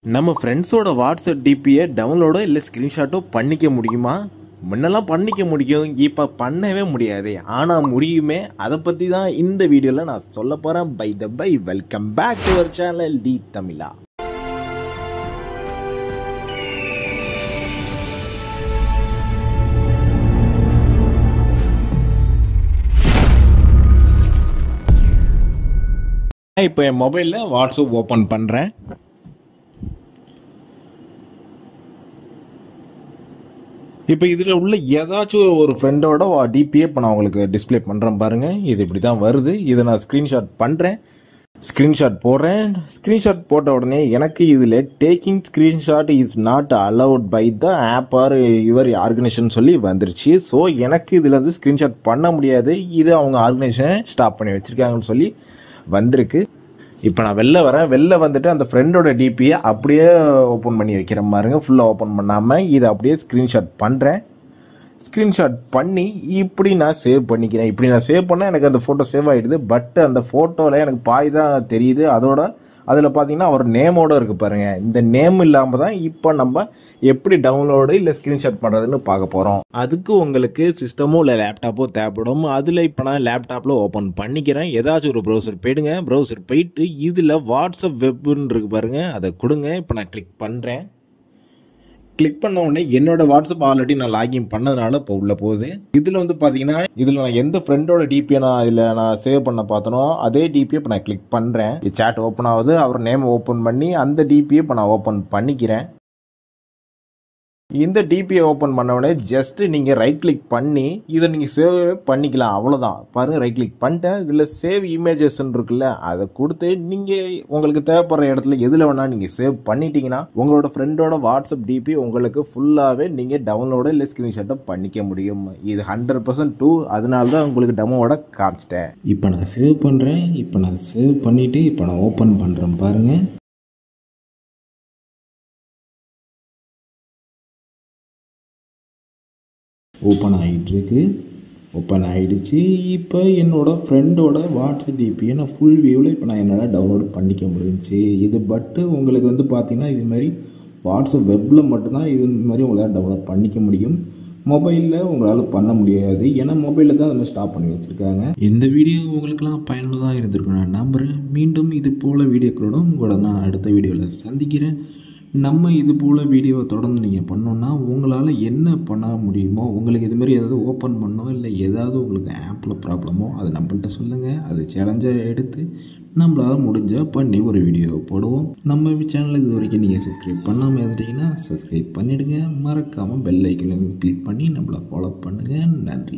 நம்ம ஃப்ரெண்ட்ஸோட வாட்ஸ்அப் டிபியை டவுன்லோடோ இல்லை ஸ்க்ரீன்ஷாட்டோ பண்ணிக்க முடியுமா? முன்னெல்லாம் பண்ணிக்க முடியும், இப்போ பண்ணவே முடியாது. ஆனால் முடியுமே. அதை பற்றி தான் இந்த வீடியோவில் நான் சொல்ல போகிறேன். By the by, welcome back to our channel T Tamizha. இப்போ என் மொபைலில் வாட்ஸ்அப் ஓப்பன் பண்ணுறேன். இப்போ இதில் உள்ள ஏதாச்சும் ஒரு ஃப்ரெண்டோட டிபியை இப்போ நான் உங்களுக்கு டிஸ்பிளே பண்ணுறேன் பாருங்கள். இது இப்படி தான் வருது. இதை நான் ஸ்க்ரீன்ஷாட் பண்ணுறேன், ஸ்க்ரீன்ஷாட் போடுறேன். ஸ்க்ரீன்ஷாட் போட்ட உடனே எனக்கு இதில் taking screenshot is not allowed by the app or your organisation சொல்லி வந்துருச்சு. ஸோ எனக்கு இதில் வந்து ஸ்க்ரீன்ஷாட் பண்ண முடியாது, இது அவங்க ஆர்கனைசேஷன் ஸ்டாப் பண்ணி வச்சுருக்காங்கன்னு சொல்லி வந்திருக்கு. இப்போ நான் வெளில வரேன். வெளில வந்துட்டு அந்த ஃப்ரெண்டோட டிபியை அப்படியே ஓப்பன் பண்ணி வைக்கிறேன் பாருங்க. ஃபுல்லாக ஓப்பன் பண்ணாமல் இதை அப்படியே ஸ்க்ரீன்ஷாட் பண்ணுறேன். ஸ்க்ரீன்ஷாட் பண்ணி இப்படி நான் சேவ் பண்ணிக்கிறேன். இப்படி நான் சேவ் பண்ணால் எனக்கு அந்த ஃபோட்டோ சேவ் ஆகிடுது. பட் அந்த ஃபோட்டோவில் எனக்கு பாய் தான் தெரியுது. அதில் பார்த்தீங்கன்னா அவர் நேமோடு இருக்குது பாருங்கள். இந்த நேம் இல்லாமல் தான் இப்போ நம்ம எப்படி டவுன்லோடு இல்லை ஸ்க்ரீன்ஷாட் பண்ணுறதுன்னு பார்க்க போகிறோம். அதுக்கு உங்களுக்கு சிஸ்டமோ இல்லை லேப்டாப்போ தேவைப்படும். அதில் இப்போ நான் லேப்டாப்பில் ஓப்பன் பண்ணிக்கிறேன். ஏதாச்சும் ஒரு ப்ரௌசர் போயிடுங்க. ப்ரௌசர் போயிட்டு இதில் வாட்ஸ்அப் வெப்புன்னு இருக்குது பாருங்கள், அதை கொடுங்க. இப்போ நான் கிளிக் பண்ணுறேன். கிளிக் பண்ண உடனே என்னோட வாட்ஸ்அப் ஆல்ரெடி நான் லாகின் பண்ணதுனால இப்போ உள்ள போகுது. இதில் வந்து பார்த்தீங்கன்னா இதில் நான் எந்த ஃப்ரெண்டோட டிபியை நான் சேவ் பண்ண பார்த்தனோ அதே டிபியை இப்போ நான் கிளிக் பண்ணுறேன். சேட் ஓப்பன் ஆகுது. அவர் நேம் ஓப்பன் பண்ணி அந்த டிபியை இப்போ நான் ஓப்பன் பண்ணிக்கிறேன். இந்த டிபியை ஓப்பன் பண்ண உடனே ஜஸ்ட் நீங்கள் ரைட் கிளிக் பண்ணி இதை நீங்கள் சேவ் பண்ணிக்கலாம், அவ்வளோதான். பாருங்கள், ரைட் கிளிக் பண்ணிட்டேன். இதில் சேவ் இமேஜஸ்ன்னு இருக்குல்ல, அதை கொடுத்து நீங்கள் உங்களுக்கு தேவைப்படுற இடத்துல எதில் வேணால் நீங்கள் சேவ் பண்ணிட்டீங்கன்னா உங்களோட ஃப்ரெண்டோட வாட்ஸ்அப் டிபி உங்களுக்கு ஃபுல்லாகவே நீங்கள் டவுன்லோடோ இல்லை ஸ்க்ரீன்ஷாட்டோ பண்ணிக்க முடியும். இது 100% ட்ரூ. அதனால தான் உங்களுக்கு டெமோவோட காமிச்சிட்டேன். இப்போ நான் சேவ் பண்ணுறேன். இப்போ நான் சேவ் பண்ணிவிட்டு இப்போ நான் ஓப்பன் பண்ணுறேன் பாருங்கள். ஓப்பன் ஆகிட்டுருக்கு. ஓப்பன் ஆகிடுச்சு. இப்போ என்னோடய ஃப்ரெண்டோட வாட்ஸ்அப் டிபியை நான் ஃபுல் வியூவில் இப்போ நான் என்னால் டவுன்லோட் பண்ணிக்க முடிஞ்சிச்சு. இது பட்டு உங்களுக்கு வந்து பார்த்திங்கன்னா இதுமாதிரி வாட்ஸ்அப் வெப்பில் மட்டும்தான் இது மாதிரி உங்களால் டவுன்லோட் பண்ணிக்க முடியும். மொபைலில் உங்களால் பண்ண முடியாது. ஏன்னா மொபைலில் தான் அதை ஸ்டாப் பண்ணி வச்சுருக்காங்க. இந்த வீடியோ உங்களுக்கெல்லாம் பயனுள்ளதாக இருந்திருக்கும் நான் நம்புகிறேன். மீண்டும் இது போல் வீடியோக்களோட உங்களோட நான் அடுத்த வீடியோவில் சந்திக்கிறேன். நம்ம இது போல் வீடியோவை தொடர்ந்து நீங்கள் பண்ணோன்னா உங்களால் என்ன பண்ண முடியுமோ, உங்களுக்கு இதுமாரி ஏதாவது ஓப்பன் பண்ணோம் இல்லை ஏதாவது உங்களுக்கு ஆப்பில் ப்ராப்ளமோ அதை நம்மள்கிட்ட சொல்லுங்கள். அது சேலஞ்சாக எடுத்து நம்மளால் முடிஞ்சால் பண்ணி ஒரு வீடியோ போடுவோம். நம்ம சேனலுக்கு இது வரைக்கும் நீங்கள் சப்ஸ்கிரைப் பண்ணாமல் இருந்தீங்கன்னா சப்ஸ்கிரைப் பண்ணிவிடுங்க. மறக்காமல் பெல் ஐக்கனை கிளிக் பண்ணி நம்மளை ஃபாலோ பண்ணுங்கள். நன்றி.